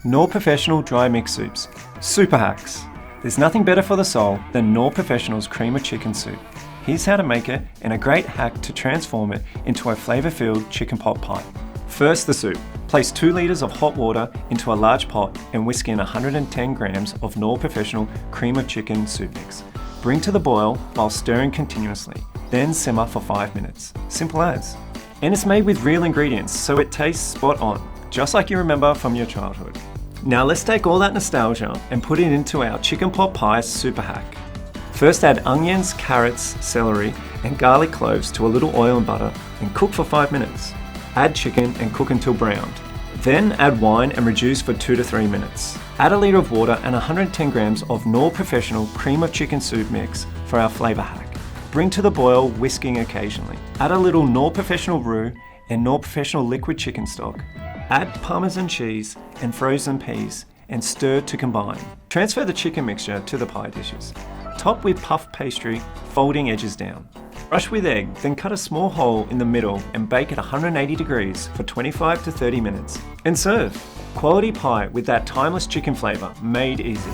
Knorr Professional Dry Mix Soups. Super hacks. There's nothing better for the soul than Knorr Professional's cream of chicken soup. Here's how to make it and a great hack to transform it into a flavour-filled chicken pot pie. First, the soup. Place 2 litres of hot water into a large pot and whisk in 110 grams of Knorr Professional cream of chicken soup mix. Bring to the boil while stirring continuously, then simmer for 5 minutes. Simple as. And it's made with real ingredients, so it tastes spot on, just like you remember from your childhood. Now let's take all that nostalgia and put it into our chicken pot pie super hack. First, add onions, carrots, celery and garlic cloves to a little oil and butter and cook for 5 minutes. Add chicken and cook until browned. Then add wine and reduce for 2 to 3 minutes. Add a litre of water and 110 grams of Knorr Professional cream of chicken soup mix for our flavour hack. Bring to the boil, whisking occasionally. Add a little Knorr Professional roux and Knorr Professional liquid chicken stock. Add Parmesan cheese and frozen peas and stir to combine. Transfer the chicken mixture to the pie dishes. Top with puff pastry, folding edges down. Brush with egg, then cut a small hole in the middle and bake at 180 degrees for 25 to 30 minutes. And serve. Quality pie with that timeless chicken flavour, made easy.